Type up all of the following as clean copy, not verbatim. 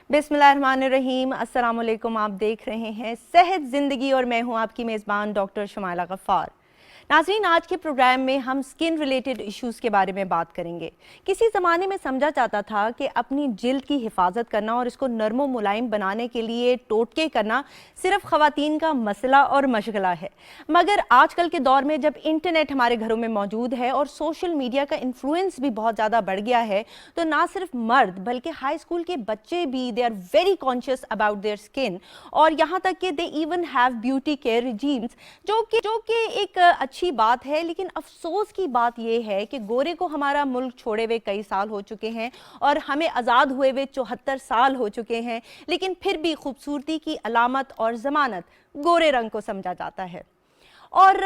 बिस्मिल्लाहिर्रहमानिर्रहीम, अस्सलाम वालेकुम। आप देख रहे हैं सेहत ज़िंदगी और मैं हूं आपकी मेज़बान डॉक्टर शुमाइला गफ़ार। नाज़रीन, आज के प्रोग्राम में हम स्किन रिलेटेड इश्यूज़ के बारे में बात करेंगे। किसी ज़माने में समझा जाता था कि अपनी जिल्द की हिफाजत करना और इसको नरम व मुलायम बनाने के लिए टोटके करना सिर्फ ख़वातीन का मसला और मशगला है, मगर आजकल के दौर में जब इंटरनेट हमारे घरों में मौजूद है और सोशल मीडिया का इन्फ्लुएंस भी बहुत ज़्यादा बढ़ गया है, तो ना सिर्फ मर्द बल्कि हाई स्कूल के बच्चे भी they are very conscious about their skin, और यहाँ तक कि they even have beauty care regimens, जो कि एक अच्छी बात है। लेकिन अफसोस की बात यह है कि गोरे को हमारा मुल्क छोड़े हुए कई साल हो चुके हैं और हमें आज़ाद हुए हुए 74 साल हो चुके हैं, लेकिन फिर भी खूबसूरती की अलामत और ज़मानत गोरे रंग को समझा जाता है। और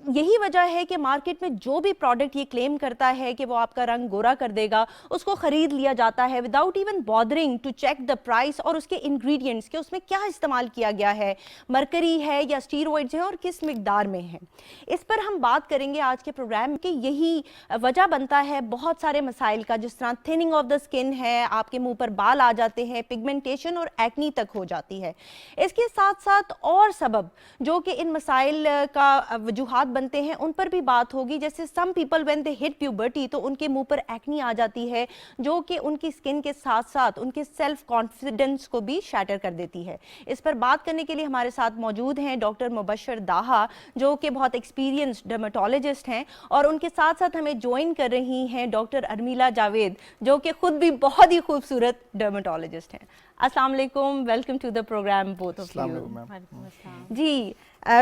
यही वजह है कि मार्केट में जो भी प्रोडक्ट ये क्लेम करता है कि वो आपका रंग गोरा कर देगा, उसको ख़रीद लिया जाता है without even bothering to check the price और उसके इंग्रेडिएंट्स के उसमें क्या इस्तेमाल किया गया है, मरकरी है या स्टीरॉइड्स हैं और किस मिकदार में है। इस पर हम बात करेंगे आज के प्रोग्राम की। यही वजह बनता है बहुत सारे मसाइल का, जिस तरह थिनिंग ऑफ द स्किन है, आपके मुंह पर बाल आ जाते हैं, पिगमेंटेशन और एक्नी तक हो जाती है। इसके साथ साथ और सबब जो कि इन मसाइल का वजूहात बनते हैं उन पर भी बात होगी। जैसे some people when they hit puberty तो उनके मुंह पर एक्नी आ जाती है, जो कि उनकी स्किन के साथ साथ उनके सेल्फ कॉन्फिडेंस को भी शैटर कर देती है। इस पर बात करने के लिए हमारे साथ मौजूद हैं डॉक्टर मुबशर दाहा, जो कि बहुत एक्सपीरियंस्ड डर्मेटोलॉजिस्ट हैं, और उनके साथ साथ हमें ज्वाइन कर रही हैं डॉक्टर अर्मिला जावेद, जो कि खुद भी बहुत ही खूबसूरत डर्मेटोलॉजिस्ट हैं। अस्सलाम वालेकुम, welcome to the programme both of you. जी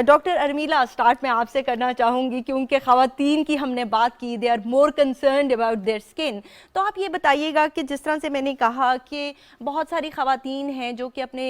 डॉक्टर अर्मिला, स्टार्ट मैं आपसे करना चाहूँगी क्योंकि ख़वातीन की हमने बात की, they are more concerned about their skin. तो आप ये बताइएगा कि जिस तरह से मैंने कहा कि बहुत सारी ख़वातीन हैं जो कि अपने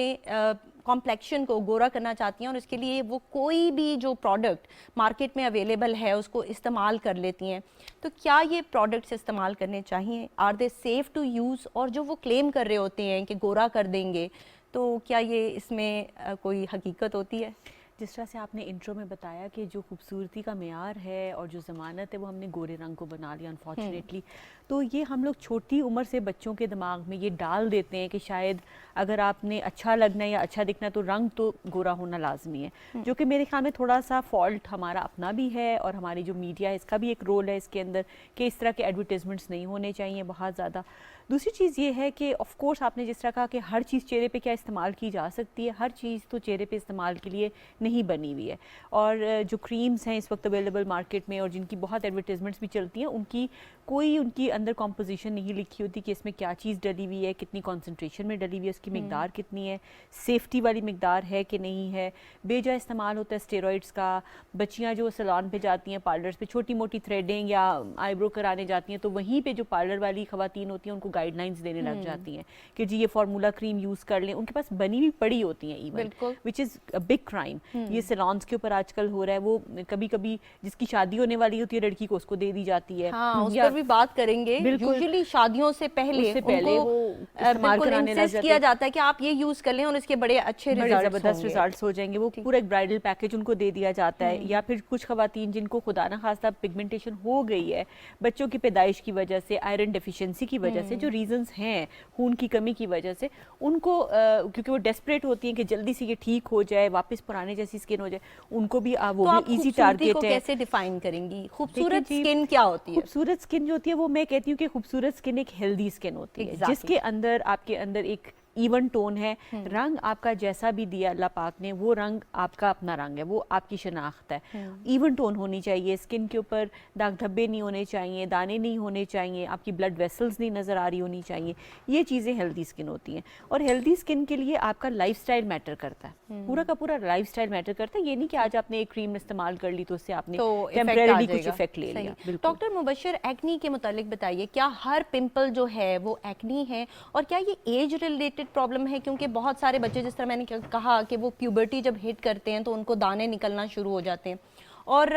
कॉम्प्लेक्शन को गोरा करना चाहती हैं और इसके लिए वो कोई भी जो प्रोडक्ट मार्केट में अवेलेबल है उसको इस्तेमाल कर लेती हैं, तो क्या ये प्रोडक्ट्स इस्तेमाल करने चाहिए? Are they safe to use? और जो वो क्लेम कर रहे होते हैं कि गोरा कर देंगे, तो क्या ये इसमें कोई हकीकत होती है? जिस तरह से आपने इंट्रो में बताया कि जो खूबसूरती का मेयार है और जो ज़मानत है वो हमने गोरे रंग को बना लिया अनफॉर्चुनेटली, तो ये हम लोग छोटी उम्र से बच्चों के दिमाग में ये डाल देते हैं कि शायद अगर आपने अच्छा लगना है या अच्छा दिखना है तो रंग तो गोरा होना लाजमी है, जो कि मेरे ख्याल में थोड़ा सा फॉल्ट हमारा अपना भी है और हमारी जो मीडिया है इसका भी एक रोल है इसके अंदर कि इस तरह के एडवर्टीजमेंट्स नहीं होने चाहिए बहुत ज़्यादा। दूसरी चीज़ ये है कि ऑफ कोर्स आपने जिस तरह कहा कि हर चीज़ चेहरे पे क्या इस्तेमाल की जा सकती है, हर चीज़ तो चेहरे पे इस्तेमाल के लिए नहीं बनी हुई है। और जो क्रीम्स हैं इस वक्त अवेलेबल मार्केट में और जिनकी बहुत एडवर्टीजमेंट्स भी चलती हैं, उनकी अंदर कॉम्पोजिशन नहीं लिखी होती कि इसमें क्या चीज़ डली हुई है, कितनी कॉन्सेंट्रेशन में डली हुई है, उसकी मिकदार कितनी है, सेफ्टी वाली मिकदार है कि नहीं है। बेजा इस्तेमाल होता है स्टेरॉइड्स का। बच्चियाँ जो सैलून पे जाती हैं, पार्लर्स पे छोटी मोटी थ्रेडिंग या आईब्रो कराने जाती हैं, तो वहीं पे जो पार्लर वाली ख़वातीन होती हैं उनको गाइडलाइंस देने लग जाती हैं कि जी ये फार्मूला क्रीम यूज़ कर लें। उनके पास बनी हुई पड़ी होती हैं even, which is a big crime. ये सैलून्स के ऊपर आजकल हो रहा है। वो कभी कभी जिसकी शादी होने वाली होती है लड़की को उसको दे दी जाती है। हाँ, उस पर भी बात करेंगे। यूजुअली शादियों से पहले वो इस्तेमाल कराने लग जाते किया जाता है कि आप ये यूज कर लें और इसके बड़े अच्छे ज़बरदस्त रिजल्ट्स हो जाएंगे। वो पूरा एक ब्राइडल पैकेज उनको दे दिया जाता है। या फिर कुछ ख़वातीन जिनको खुदा ना खास्ता पिगमेंटेशन हो गई है बच्चों की पैदाइश की वजह से, आयरन डेफिशिएंसी की वजह से, जो रीजंस हैं खून की कमी की वजह से, उनको क्योंकि वो डेस्परेट होती हैं कि जल्दी से ये ठीक हो जाए, वापस पुराने जैसी स्किन हो जाए, उनको भी वो तो भी इजी टारगेट है। कैसे डिफाइन करेंगी खूबसूरत स्किन क्या होती है? खूबसूरत स्किन जो होती है वो मैं कहती हूँ कि खूबसूरत स्किन एक हेल्दी स्किन होती है, जिसके अंदर आपके अंदर एक इवन टोन है। रंग आपका जैसा भी दिया अल्लाह पाक ने, वो रंग आपका अपना रंग है, वो आपकी शनाख्त है। इवन टोन होनी चाहिए, स्किन के ऊपर दाग धब्बे नहीं होने चाहिए, दाने नहीं होने चाहिए, आपकी ब्लड वेसल्स नहीं नज़र आ रही होनी चाहिए। ये चीज़ें हेल्दी स्किन होती हैं। और हेल्दी स्किन के लिए आपका लाइफस्टाइल मैटर करता है, पूरा का पूरा लाइफस्टाइल मैटर करता है। ये नहीं कि आज आपने एक क्रीम इस्तेमाल कर ली तो उससे आपने टेम्परेरी कुछ इफेक्ट ले लिया। डॉक्टर मुबशर, एक्नी के मुतालिक बताइए, क्या हर पिंपल जो है वो एक्नी है और क्या ये एज रिलेटेड प्रॉब्लम है? क्योंकि बहुत सारे बच्चे, जिस तरह मैंने कहा कि वो प्यूबर्टी जब हिट करते हैं तो उनको दाने निकलना शुरू हो जाते हैं, और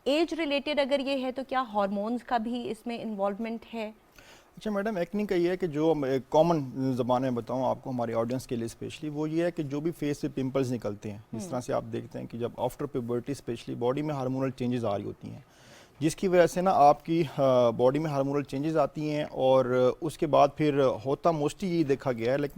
एज रिलेटेड अगर ये है तो क्या हार्मोन्स का भी इसमें इन्वॉल्वमेंट है? अच्छा मैडम, एक्नी का ये है कि जो कॉमन ज़बान में बताऊँ आपको हमारे ऑडियंस के लिए स्पेशली, वो ये है कि जो भी फेस पे पिंपल्स निकलते हैं, जिस तरह से आप देखते हैं कि जब आफ्टर प्यूबर्टी स्पेशली बॉडी में हार्मोनल चेंजेस आ रही होती हैं, जिसकी वजह से ना आपकी बॉडी में हार्मोनल चेंजेस आती हैं और उसके बाद फिर होता मोस्टली ये देखा गया है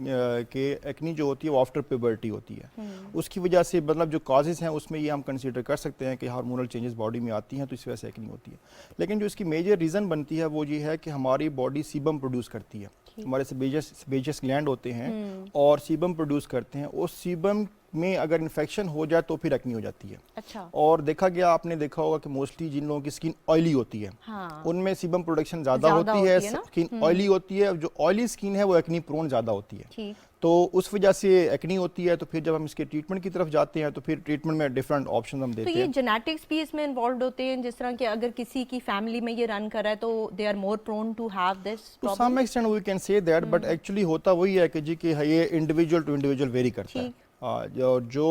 कि एक्नी जो होती है वो आफ्टर प्यूबर्टी होती है। उसकी वजह से मतलब जो काजेज़ हैं उसमें ये हम कंसीडर कर सकते हैं कि हार्मोनल चेंजेस बॉडी में आती हैं तो इस वजह से एक्नी होती है। लेकिन जो इसकी मेजर रीज़न बनती है वो ये है कि हमारी बॉडी सीबम प्रोड्यूस करती है, हमारे सेबेशियस ग्लैंड होते हैं और सीबम प्रोड्यूस करते हैं। उस सीबम में अगर इन्फेक्शन हो जाए तो फिर एक्नी हो जाती है। अच्छा। और देखा गया, आपने देखा होगा कि मोस्टली जिन लोगों की स्किन ऑयली होती है हाँ। उनमें सीबम प्रोडक्शन ज़्यादा होती है, स्किन ऑयली होती है, जो ऑयली स्किन है वो एक्नी प्रोन ज़्यादा होती है। ठीक। तो उस वजह से एक्नी होती है। तो फिर जब हम इसके ट्रीटमेंट की तरफ जाते हैं तो फिर ट्रीटमेंट में डिफरेंट ऑप्शन हम देते तो ये हैं। जेनेटिक्स भी इसमें इन्वॉल्व होते हैं, जिस तरह कि अगर किसी की फैमिली में ये रन कर रहा है तो they are more prone to have this to problem. Some extent we can say that, but actually होता वही है कि जी कि ये इंडिविजुअल टू इंडिविजुअल वेरी करता है। जो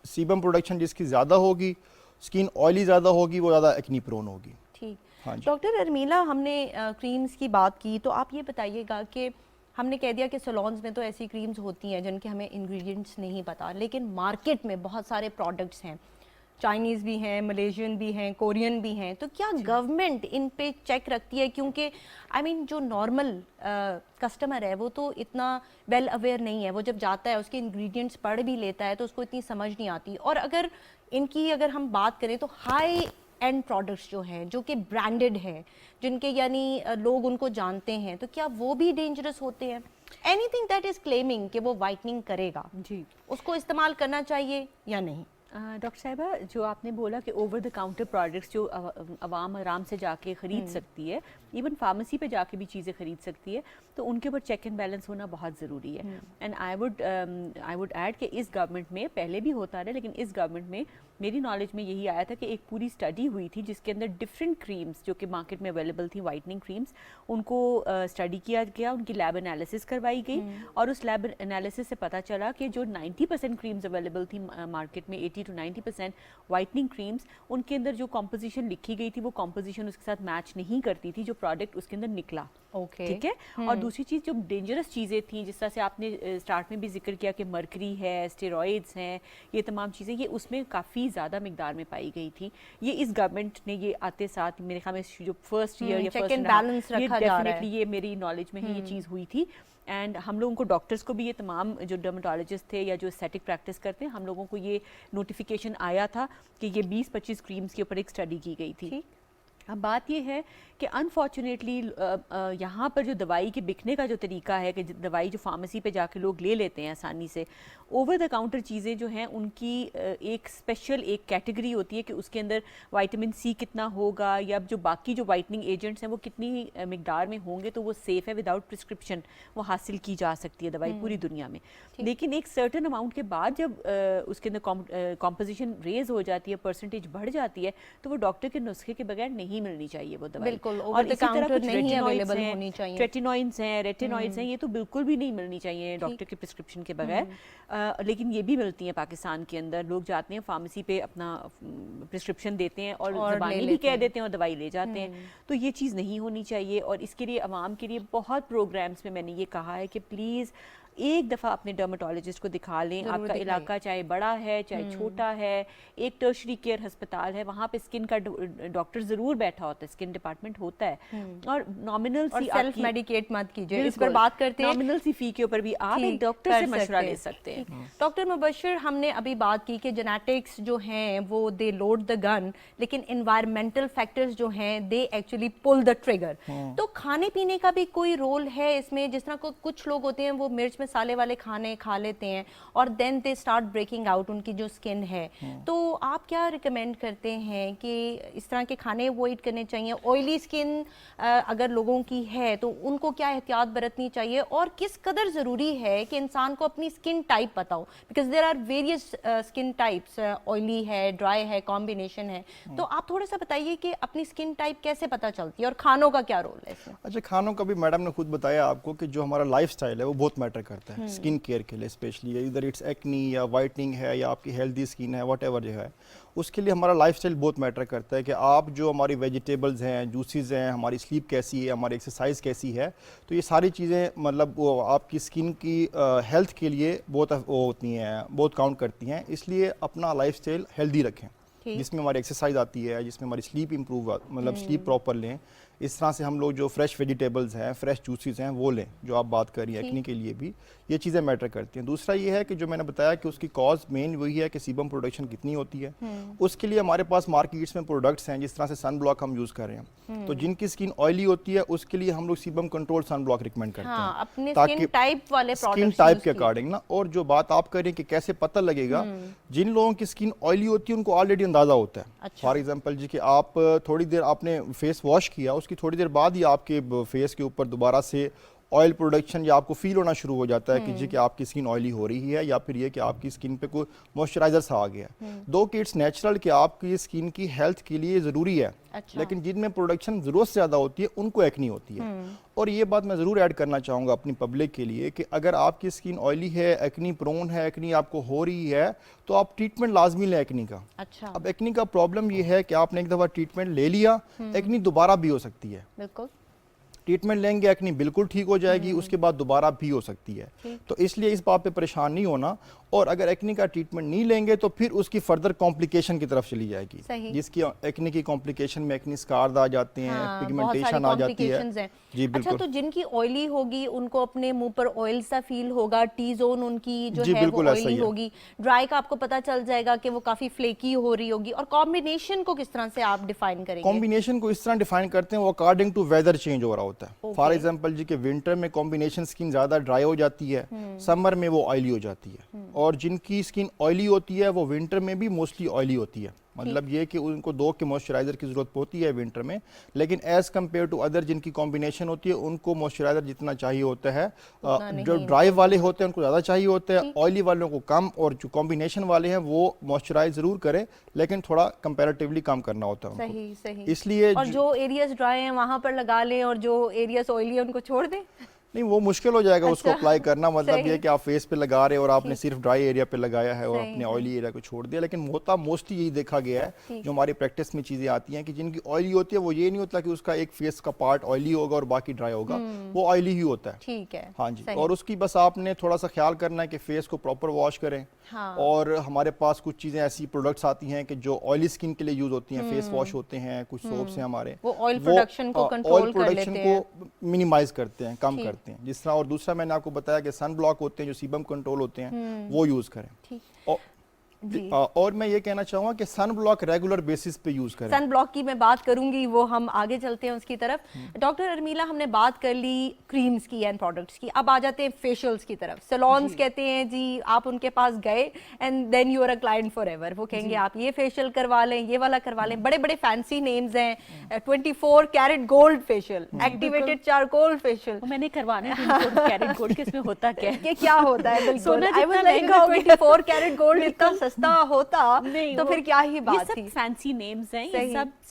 सीबम प्रोडक्शन जिसकी ज़्यादा होगी, स्किन ऑयली ज़्यादा होगी, वो ज़्यादा एक्नी प्रोन होगी। ठीक। हाँ जी। डॉक्टर अर्मिला, हमने क्रीम्स की बात की, तो आप ये बताइएगा कि हमने कह दिया कि सैलून्स में तो ऐसी क्रीम्स होती हैं जिनके हमें इंग्रेडिएंट्स नहीं पता, लेकिन मार्केट में बहुत सारे प्रोडक्ट्स हैं, चाइनीज़ भी हैं, मलेशियन भी हैं, कोरियन भी हैं, तो क्या गवर्नमेंट इन पे चेक रखती है? क्योंकि आई मीन जो नॉर्मल कस्टमर है वो तो इतना वेल अवेयर नहीं है, वो जब जाता है उसके इंग्रेडिएंट्स पढ़ भी लेता है तो उसको इतनी समझ नहीं आती। और अगर हम बात करें तो हाई एंड प्रोडक्ट्स जो हैं, जो कि ब्रांडेड हैं, जिनके यानी लोग उनको जानते हैं, तो क्या वो भी डेंजरस होते हैं? एनीथिंग दैट इज क्लेमिंग कि वो वाइटनिंग करेगा, जी, उसको इस्तेमाल करना चाहिए या नहीं? डॉक्टर साहिबा, जो आपने बोला कि ओवर द काउंटर प्रोडक्ट्स जो आवाम आराम से जाके ख़रीद सकती है, इवन फार्मेसी पे जाके भी चीज़ें ख़रीद सकती है, तो उनके ऊपर चेक एंड बैलेंस होना बहुत ज़रूरी है। एंड आई वुड ऐड कि इस गवर्नमेंट में, पहले भी होता रहा, लेकिन इस गवर्नमेंट में मेरी नॉलेज में यही आया था कि एक पूरी स्टडी हुई थी जिसके अंदर डिफरेंट क्रीम्स जो कि मार्केट में अवेलेबल थी, वाइटनिंग क्रीम्स, उनको स्टडी किया गया, उनकी लैब एनालिसिस करवाई गई और उस लैब एनालिसिस से पता चला कि जो 90% क्रीम्स अवेलेबल थी मार्केट में, 80 to 90% वाइटनिंग क्रीम्स, उनके अंदर जो कॉम्पोजिशन लिखी गई थी वो कॉम्पोजिशन उसके साथ मैच नहीं करती थी जो प्रोडक्ट उसके अंदर निकला। ओके। ठीक है। और दूसरी चीज़, जो डेंजरस चीज़ें थी, जिस तरह से आपने स्टार्ट में भी जिक्र किया कि मर्करी है, स्टेरॉइड्स हैं, ये तमाम चीज़ें, ये उसमें काफ़ी ज़्यादा मिकदार में पाई गई थी। ये इस गवर्नमेंट ने ये आते साथ मेरे ख्याल में जो फर्स्ट ईयर या चेक एंड बैलेंस रखा जा रहा है, ये मेरी नॉलेज में ही ये चीज़ हुई थी। एंड हम लोगों को, डॉक्टर्स को भी, ये तमाम जो डर्मेटोलॉजिस्ट थे या जो एस्थेटिक प्रैक्टिस करते हैं, हम लोगों को ये नोटिफिकेशन आया था कि ये 20-25 क्रीम्स के ऊपर एक स्टडी की गई थी। अब बात ये है कि अनफॉर्चुनेटली यहाँ पर जो दवाई के बिकने का जो तरीका है कि दवाई जो फार्मेसी पे जाके लोग ले लेते हैं आसानी से, ओवर द काउंटर चीज़ें जो हैं उनकी एक स्पेशल एक कैटेगरी होती है कि उसके अंदर विटामिन सी कितना होगा या जो बाकी जो वाइटनिंग एजेंट्स हैं वो कितनी मिकदार में होंगे तो वो सेफ़ है, विदाउट प्रिस्क्रिप्शन वो हासिल की जा सकती है दवाई पूरी दुनिया में। लेकिन एक सर्टन अमाउंट के बाद जब उसके अंदर कॉम्पोजिशन रेज हो जाती है, परसेंटेज बढ़ जाती है, तो वो डॉक्टर के नुस्खे के बगैर नहीं मिलनी चाहिए वो दवाई। बिल्कुल, और इसी तरह कुछ नहीं अवेलेबल होनी चाहिए, रेटिनॉइड्स हैं, रेटिनॉइड्स हैं, ये तो बिल्कुल भी नहीं मिलनी चाहिए डॉक्टर के प्रिस्क्रिप्शन के बगैर। लेकिन ये भी मिलती हैं पाकिस्तान के अंदर। लोग जाते हैं फार्मेसी पे, अपना प्रिस्क्रिप्शन देते हैं और ज़बानी भी कह देते हैं और दवाई ले जाते हैं। तो ये चीज़ नहीं होनी चाहिए। और इसके लिए आवाम के लिए बहुत प्रोग्राम्स में मैंने ये कहा है कि प्लीज़ एक दफ़ा अपने डर्मेटोलॉजिस्ट को दिखा लें। आपका इलाका चाहे बड़ा है चाहे छोटा है, एक टर्शरी केयर अस्पताल है, वहाँ पे स्किन का डॉक्टर ज़रूर बैठा होता है, स्किन डिपार्टमेंट होता है। और नॉमिनल सी, सेल्फ मेडिकेट मत कीजिए, इस पर बात करते हैं। नॉमिनल सी फी के ऊपर भी आप एक डॉक्टर से मशवरा ले सकते हैं। डॉक्टर मुबश्शिर, हमने अभी बात की कि जेनेटिक्स जो हैं वो दे लोड द गन, लेकिन एनवायरमेंटल फैक्टर्स जो हैं they actually pull the trigger. तो खाने पीने का भी कोई रोल है इसमें? जिस तरह कुछ लोग होते हैं वो मिर्च मसाले वाले खाने खा लेते हैं और then they start breaking out, उनकी जो स्किन है। तो आप क्या रिकमेंड करते हैं कि इस तरह के खाने अवॉइड करने चाहिए? ऑयली स्किन अगर लोगों की है तो उनको क्या एहतियात बरतनी चाहिए और किस कदर ज़रूरी है कि इंसान को अपनी स्किन टाइप पता हो? Because there are various skin types, oily है, ड्राई है, कॉम्बिनेशन है। तो आप थोड़ा सा बताइए कि अपनी स्किन टाइप कैसे पता चलती है और खानों का क्या रोल है इसमें? अच्छा, खानों का भी मैडम ने खुद बताया आपको कि जो हमारा लाइफस्टाइल है वो बहुत मैटर करता है स्किन केयर के लिए, स्पेशली इधर इट्स एक्नी या वाइटनिंग है या आपकी हेल्दी स्किन है, व्हाटएवर जो है, उसके लिए हमारा लाइफस्टाइल बहुत मैटर करता है कि आप जो हमारी वेजिटेबल्स हैं, जूसेस हैं, हमारी स्लीप कैसी है, हमारी एक्सरसाइज कैसी है, तो ये सारी चीज़ें मतलब वो आपकी स्किन की हेल्थ के लिए बहुत वो होती हैं, बहुत काउंट करती हैं। इसलिए अपना लाइफस्टाइल हेल्दी रखें। जिसमें हमारी एक्सरसाइज आती है, जिसमें हमारी स्लीप इंप्रूव मतलब स्लीप प्रॉपर लें। इस तरह से हम लोग जो फ्रेश वेजिटेबल्स हैं, फ्रेश जूसेस हैं वो लें, जो आप बात कर रही हैं एक्ने के लिए भी ये चीज़ें मैटर करती हैं। दूसरा ये है कि जो मैंने बताया कि उसकी कॉज मेन वही है कि सीबम प्रोडक्शन कितनी होती है। उसके लिए हमारे पास मार्केट्स में प्रोडक्ट्स हैं, जिस तरह से सन ब्लॉक हम यूज़ कर रहे हैं, तो जिनकी स्किन ऑयली होती है उसके लिए हम लोग sebum control sunblock recommend करते हैं, अपने स्किन टाइप वाले स्किन टाइप के अकॉर्डिंग ना। और जो बात आप कर रहे हैं कि कैसे पता लगेगा, जिन लोगों की स्किन ऑयली होती है उनको ऑलरेडी अंदाजा होता है। फॉर एग्जांपल जी कि आप थोड़ी देर आपने फेस वॉश किया, उसकी थोड़ी देर बाद ही आपके फेस के ऊपर दोबारा से ऑयल प्रोडक्शन या आपको फील होना शुरू हो जाता है कि जी कि आपकी स्किन ऑयली हो रही है, या फिर ये कि आपकी स्किन पे कोई मॉइस्चराइजर सा आ गया। दो कि इट्स नेचुरल कि आपकी स्किन की हेल्थ के लिए ज़रूरी है, लेकिन जिनमें प्रोडक्शन ज़रूरत से ज़्यादा होती है उनको एक्नी होती है। और ये बात मैं ज़रूर ऐड करना चाहूँगा अपनी पब्लिक के लिए कि अगर आपकी स्किन ऑयली है, एक्नी प्रोन है, एक्नी आपको हो रही है, तो आप ट्रीटमेंट लाजमी लें एक्नी का। अब एक्नी का प्रॉब्लम ये है कि आपने एक दफ़ा ट्रीटमेंट ले लिया, एक्नी दोबारा भी हो सकती है। बिल्कुल ट्रीटमेंट लेंगे एक्नी बिल्कुल ठीक हो जाएगी, उसके बाद दोबारा भी हो सकती है। तो इसलिए इस बात पे परेशान नहीं होना, और अगर एक्नी का ट्रीटमेंट नहीं लेंगे तो फिर उसकी फर्दर कॉम्प्लिकेशन की तरफ चली जाएगी, जिसकी एक्नी की कॉम्प्लिकेशन में एक्नी स्कार आ जाते हैं, पिगमेंटेशन आ जाती है। जी बिल्कुल। अच्छा, तो जिनकी ऑयली होगी उनको अपने मुंह पर ऑयल सा फील होगा, टी जोन उनकी जो है वो ऑयली होगी। ड्राई का आपको पता चल जाएगा कि वो काफी फ्लेकी हो रही होगी। और कॉम्बिनेशन को किस तरह से आप डिफाइन करेंगे? कॉम्बिनेशन को इस तरह डिफाइन करते हैं, वो अकॉर्डिंग टू वेदर चेंज हो रहा होता है। फॉर एग्जांपल जी कि विंटर में कॉम्बिनेशन स्किन ज्यादा ड्राई हो जाती है, समर में वो ऑयली हो जाती है। और जिनकी स्किन ऑयली होती है वो विंटर में भी मोस्टली ऑयली होती है। मतलब ये कि उनको 2 के मॉइस्चराइजर की जरूरत होती है विंटर में, लेकिन एज कम्पेयर टू अदर जिनकी कॉम्बिनेशन होती है उनको मॉइस्चराइजर जितना चाहिए होता है। जो ड्राई वाले होते हैं उनको ज़्यादा चाहिए होता है, ऑयली वालों को कम, और जो कॉम्बिनेशन वाले हैं वो मॉइस्चराइज जरूर करें, लेकिन थोड़ा कंपैरेटिवली कम करना होता है उनको। सही। इसलिए और जो एरियाज ड्राई हैं वहां पर लगा लें, और जो एरियाज ऑयली है उनको छोड़ दें। नहीं, वो मुश्किल हो जाएगा उसको अप्लाई करना। मतलब ये कि आप फेस पे लगा रहे हैं और आपने सिर्फ ड्राई एरिया पे लगाया है और अपने ऑयली एरिया को छोड़ दिया। लेकिन होता मोस्टली यही देखा गया है, जो हमारी प्रैक्टिस में चीजें आती हैं, कि जिनकी ऑयली होती है वो ये नहीं होता कि उसका एक फेस का पार्ट ऑयली होगा और बाकी ड्राई होगा, वो ऑयली ही होता है। ठीक है, हाँ जी। और उसकी बस आपने थोड़ा सा ख्याल करना है कि फेस को प्रॉपर वॉश करें। और हमारे पास कुछ चीजें ऐसी प्रोडक्ट्स आती हैं कि जो ऑयली स्किन के लिए यूज होती हैं, फेस वॉश होते हैं, कुछ सोप्स हैं हमारे, वो ऑयल प्रोडक्शन को कंट्रोल कर लेते हैं, को मिनिमाइज करते हैं, कम करते हैं। जिस तरह, और दूसरा मैंने आपको बताया कि सन ब्लॉक होते हैं जो सीबम कंट्रोल होते हैं, वो यूज करें। और मैं ये कहना चाहूँगा कि सन ब्लॉक रेगुलर बेसिस पे यूज करें। सन ब्लॉक की मैं बात करूंगी, वो हम आगे चलते हैं उसकी तरफ। डॉक्टर अर्मिला, हमने बात कर ली क्रीम्स की एंड प्रोडक्ट्स की, अब आ जाते हैं फेशियल्स की तरफ। सैलून्स कहते हैं जी, आप उनके पास गए and then you are a client forever. वो कहेंगे आप ये फेशियल करवा लें, ये वाला करवा लें, बड़े बड़े फैंसी नेम्स हैं, 24 carat gold facial, activated charcoal facial. मैंने करवाना है 24 कैरेट गोल्ड के, इसमें होता क्या है? ये क्या होता है? सोना I was like 24 carat gold इतना सस्ता होता तो फिर क्या ही बात थी। ये सब फैंसी नेम्स हैं,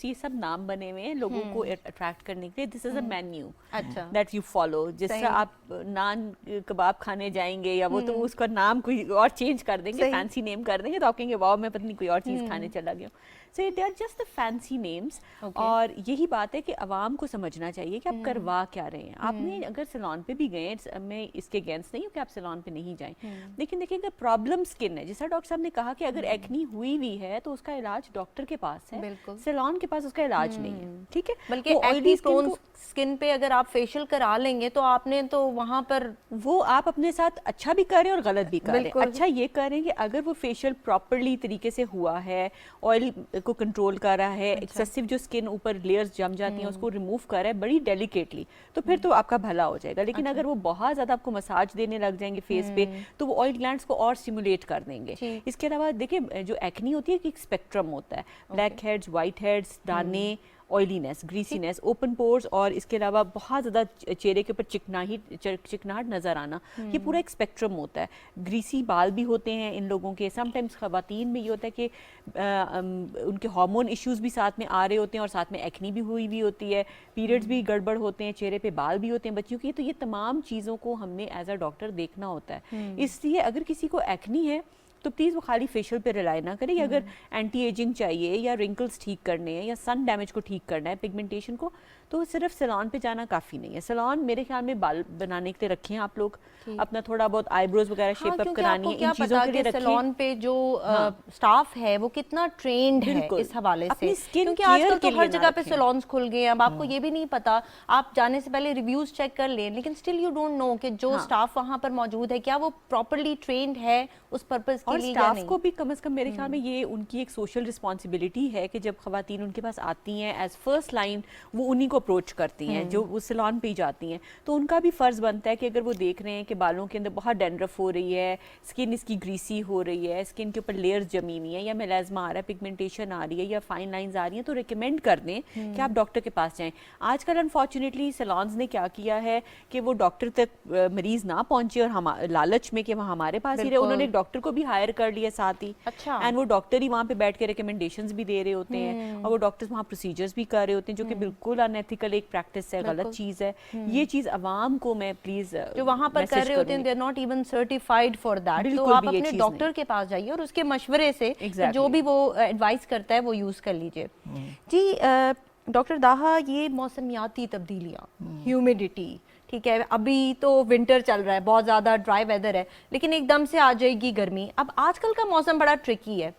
ये सब नाम बने हुए हैं लोगों को अट्रैक्ट करने के लिए। This is a menu that you follow. जिस तरह आप नान कबाब खाने जाएंगे या वो, तो उसका नाम कोई और चेंज कर देंगे, फैंसी नेम कर देंगे, तो आप कहेंगे वाओ मैं पता नहीं कोई और चीज खाने चला गया। So they are just the fancy names. और यही बात है कि अवाम को समझना चाहिए कि आप करवा क्या रहे हैं। आपने अगर सैलून पे भी गए, मैं इसके अगेंस्ट नहीं हूँ कि आप सैलून पे नहीं जाएं, लेकिन देखिए अगर प्रॉब्लम स्किन है, जैसा डॉक्टर साहब ने कहा कि अगर एक्नी हुई हुई है तो उसका इलाज डॉक्टर के पास है, सैलून के पास उसका इलाज नहीं है। ठीक है, बल्कि ऑयली स्किन पे अगर आप फेशियल करा लेंगे तो आपने तो वहां पर वो आप अपने साथ अच्छा भी करें और गलत भी करें। अच्छा ये करें कि अगर वो फेशियल प्रॉपर्ली तरीके से हुआ है, ऑयल को कंट्रोल कर रहा है, एक्सेसिव जो स्किन ऊपर लेयर्स जम जाती हैं उसको रिमूव कर रहा है बड़ी डेलिकेटली, तो फिर तो आपका भला हो जाएगा। लेकिन अगर वो बहुत ज्यादा आपको मसाज देने लग जाएंगे फेस पे, तो वो ऑयल ग्लैंड्स को और स्टिमुलेट कर देंगे। इसके अलावा देखिए जो एक्नी होती है एक स्पेक्ट्रम होता है, ब्लैक हेड्स, व्हाइट हेड्स, दाने, ऑयलीनेस, ग्रीसीनेस, ओपन पोर्स, और इसके अलावा बहुत ज़्यादा चेहरे के ऊपर चिकनाहट नज़र आना, ये पूरा एक स्पेक्ट्रम होता है। ग्रीसी बाल भी होते हैं इन लोगों के। समटाइम्स ख़वातीन में ये होता है कि उनके हार्मोन इश्यूज भी साथ में आ रहे होते हैं और साथ में एक्नी भी हुई होती है, पीरियड्स भी गड़बड़ होते हैं, चेहरे पे बाल भी होते हैं बच्चियों के। तो ये तमाम चीज़ों को हमने एज अ डॉक्टर देखना होता है। इसलिए अगर किसी को एक्नी है तो प्लीज़ वो खाली फेशियल पे रिलाई ना करें। अगर एंटी एजिंग चाहिए या रिंकल्स ठीक करने हैं या सन डैमेज को ठीक करना है, पिगमेंटेशन को, तो सिर्फ सैलून पे जाना काफ़ी नहीं है। सैलून मेरे ख्याल में बाल बनाने के लिए रखें आप लोग, अपना थोड़ा बहुत आईब्रोज वगैरह शेप अप करानी है, इन चीज़ों के लिए रखें। सैलून पे जो स्टाफ है वो कितना ट्रेंड है इस हवाले से, क्योंकि आजकल तो हर जगह पे सैलून्स खुल गए हैं। अब आपको ये भी नहीं पता, आप जाने से पहले रिव्यूज चेक कर लें, लेकिन स्टिल यू डोंट नो कि जो स्टाफ वहाँ पर मौजूद है क्या वो प्रॉपर्ली ट्रेंड है उस पर्पस के लिए। स्टाफ को भी कम से कम मेरे ख्याल में ये उनकी एक सोशल रिस्पॉन्सिबिलिटी है कि जब खवातीन उनके पास आती हैं एज फर्स्ट लाइन वो उन्हीं को अप्रोच करती हैं जो उस सैलून पे ही जाती हैं, तो उनका भी फर्ज बनता है कि अगर वो देख रहे हैं कि बालों के अंदर बहुत डैंड्रफ हो रही है, स्किन इसकी ग्रीसी हो रही है, स्किन के ऊपर लेयर्स जमी हुई है, या मेलाज्मा आ रहा है, पिगमेंटेशन आ रही है, या फाइन लाइंस आ रही हैं, तो रिकमेंड कर दें कि आप डॉक्टर के पास जाएं। आजकल अनफॉर्चुनेटली सैलून्स ने क्या किया है कि वो डॉक्टर तक मरीज ना पहुंचे और हम लालच में कि वो हमारे पास ही रहे, उन्होंने एक डॉक्टर को भी हायर कर लिया साथ ही। अच्छा। एंड वो डॉक्टर ही वहाँ पे बैठ के रिकमेंडेशंस भी दे रहे होते हैं और वो डॉक्टर्स वहाँ प्रोसीजर्स भी कर रहे होते हैं, जो कि बिल्कुल अनएथिकल एक प्रैक्टिस है, गलत चीज़ है। ये चीज़ अवाम को मैं प्लीज जो वहाँ पर कर रहे होते हैं, they are not even certified for that, तो आप अपने डॉक्टर के पास जाइए और उसके मशवरे से जो भी वो एडवाइस करता है वो यूज कर लीजिए। जी डॉक्टर दाहा, ये मौसमियाती तब्दीलियाँ, ह्यूमिडिटी, ठीक है, अभी तो विंटर चल रहा है, बहुत ज़्यादा ड्राई वेदर है, लेकिन एकदम से आ जाएगी गर्मी। अब आजकल का मौसम बड़ा ट्रिकी है,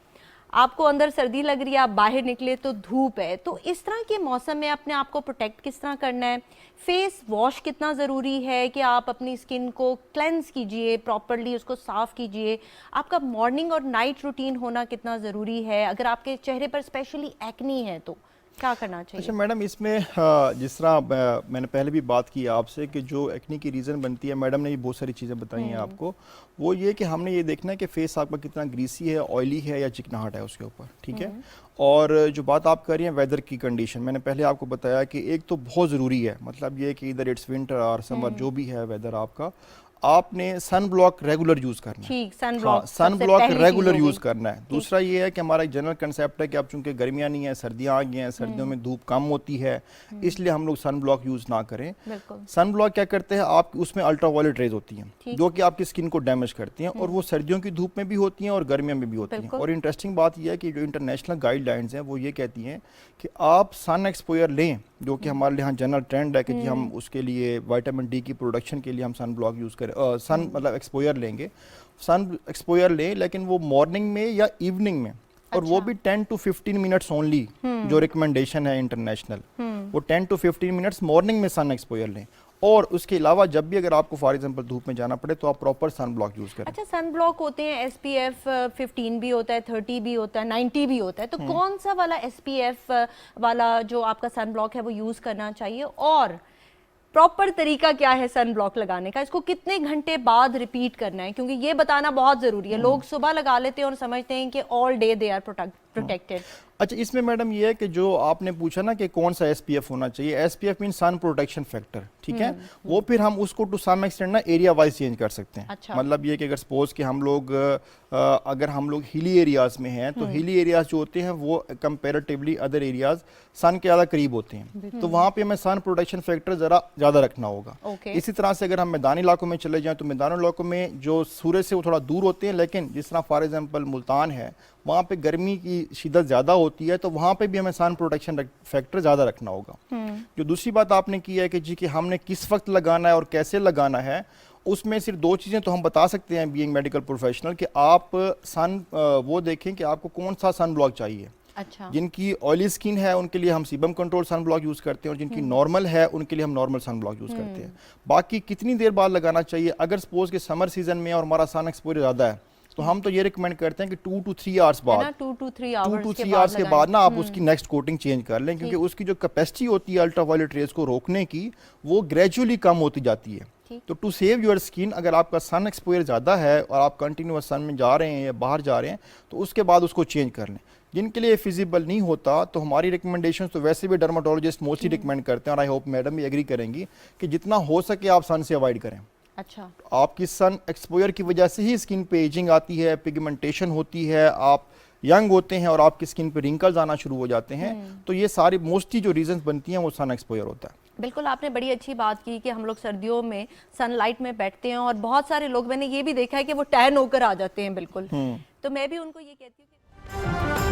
आपको अंदर सर्दी लग रही है, आप बाहर निकले तो धूप है, तो इस तरह के मौसम में अपने आप को प्रोटेक्ट किस तरह करना है? फेस वॉश कितना ज़रूरी है कि आप अपनी स्किन को क्लेंस कीजिए, प्रॉपरली उसको साफ़ कीजिए? आपका मॉर्निंग और नाइट रूटीन होना कितना ज़रूरी है? अगर आपके चेहरे पर स्पेशली एक्नी है तो क्या करना चाहिए? अच्छा मैडम, इसमें जिस तरह मैंने पहले भी बात की आपसे कि जो एक्नी की रीज़न बनती है, मैडम ने भी बहुत सारी चीज़ें बताई हैं आपको, वो ये कि हमने ये देखना है कि फेस आपका कितना ग्रीसी है, ऑयली है या चिकनाहट है उसके ऊपर, ठीक है। और जो बात आप कर रही हैं वेदर की कंडीशन, मैंने पहले आपको बताया कि एक तो बहुत ज़रूरी है, मतलब ये कि इधर इट्स विंटर और समर जो भी है वेदर आपका, आपने सन ब्लॉक रेगुलर यूज करना है। ठीक, सन ब्लॉक रेगुलर यूज करना है। दूसरा ये है कि हमारा एक जनरल कंसेप्ट है कि अब चूंकि गर्मियां नहीं है, सर्दियां आ गई हैं, सर्दियों में धूप कम होती है, इसलिए हम लोग सन ब्लॉक यूज ना करें। सन ब्लॉक क्या करते हैं, आप उसमें अल्ट्रावायलेट रेज होती हैं जो कि आपकी स्किन को डैमेज करती हैं, और वो सर्दियों की धूप में भी होती हैं और गर्मियों में भी होती हैं। और इंटरेस्टिंग बात यह है कि जो इंटरनेशनल गाइडलाइंस हैं वो ये कहती हैं कि आप सन एक्सपोजर लें, जो कि हमारे यहाँ जनरल ट्रेंड है कि जी हम उसके लिए विटामिन डी की प्रोडक्शन के लिए हम सन ब्लॉक यूज़ करें, सन मतलब एक्सपोजर लेंगे, सन एक्सपोजर लें, लेकिन वो मॉर्निंग में या इवनिंग में, और वो भी 10 to 15 मिनट्स ओनली, जो रिकमेंडेशन है इंटरनेशनल, वो 10 to 15 मिनट्स मॉर्निंग में सन एक्सपोजर लें। और उसके अलावा जब भी अगर आपको फॉर एग्जांपल धूप में जाना पड़े तो आप प्रॉपर सन ब्लॉक यूज करें। अच्छा, सन ब्लॉक होते हैं SPF 15 भी होता है, 30 भी होता है, 90 भी होता है, तो कौन सा वाला SPF वाला जो आपका सन ब्लॉक है वो यूज करना चाहिए? और प्रॉपर तरीका क्या है सन ब्लॉक लगाने का? इसको कितने घंटे बाद रिपीट करना है? क्योंकि ये बताना बहुत जरूरी है। लोग सुबह लगा लेते हैं और समझते हैं कि all day they are protected. अच्छा, इसमें मैडम ये है कि जो आपने पूछा ना कि कौन सा SPF होना चाहिए, SPF mean sun protection factor, ठीक है, वो फिर हम उसको टू सम एक्सटेंड ना एरिया वाइज चेंज कर सकते हैं। अच्छा। मतलब ये कि अगर सपोज कि हम लोग अगर हम लोग हिली एरियाज में हैं तो हिली एरियाज जो होते हैं वो कंपैरेटिवली अदर एरियाज सन के ज़्यादा करीब होते हैं, तो वहाँ पे हमें सन प्रोटेक्शन फैक्टर ज़रा ज़्यादा रखना होगा। इसी तरह से अगर हम मैदानी इलाकों में चले जाएं तो मैदानी इलाकों में जो सूरज से वो थोड़ा दूर होते हैं, लेकिन जिस तरह फॉर एग्जांपल मुल्तान है, वहाँ पे गर्मी की शिद्दत ज़्यादा होती है, तो वहाँ पे भी हमें सन प्रोटेक्शन फैक्टर ज़्यादा रखना होगा। जो दूसरी बात आपने की है कि जी कि हमने किस वक्त लगाना है और कैसे लगाना है, उसमें सिर्फ दो चीज़ें तो हम बता सकते हैं बीइंग मेडिकल प्रोफेशनल, कि आप सन वो देखें कि आपको कौन सा सन ब्लॉक चाहिए। अच्छा। जिनकी ऑयली स्किन है उनके लिए हम sebum control sunblock use करते हैं, और जिनकी नॉर्मल है उनके लिए हम नॉर्मल सन ब्लॉक यूज़ करते हैं। बाकी कितनी देर बाद लगाना चाहिए, अगर सपोज कि समर सीजन में और हमारा सन एक्सपोजर ज़्यादा है तो हम तो ये रिकमेंड करते हैं कि 2 to 3 आवर्स बाद, 2 to 3 आवर्स के बाद ना आप उसकी नेक्स्ट कोटिंग चेंज कर लें, क्योंकि उसकी जो कैपेसिटी होती है अल्ट्रावायलेट रेज को रोकने की वो ग्रेजुअली कम होती जाती है। तो टू सेव योर स्किन, अगर आपका सन एक्सपोजर ज़्यादा है और आप कंटिन्यूअस सन में जा रहे हैं या बाहर जा रहे हैं तो उसके बाद उसको चेंज कर लें। जिनके लिए फिजिबल नहीं होता तो हमारी रिकमेंडेशन तो वैसे भी डर्माटोलॉजिस्ट मोस्टली रिकमेंड करते हैं, और आई होप मैडम भी एग्री करेंगी कि जितना हो सके आप सन से अवॉइड करें। अच्छा। आपकी सन एक्सपोजर की वजह से ही स्किन पे एजिंग आती है, पिगमेंटेशन होती है, आप यंग होते हैं और आपकी स्किन पे रिंकल्स आना शुरू हो जाते हैं। तो ये सारी मोस्टली जो रीजंस बनती हैं वो सन एक्सपोजर होता है। बिल्कुल, आपने बड़ी अच्छी बात की कि हम लोग सर्दियों में सनलाइट में बैठते हैं और बहुत सारे लोग, मैंने ये भी देखा है कि वो टैन होकर आ जाते हैं बिल्कुल। तो मैं भी उनको ये कहती हूँ कि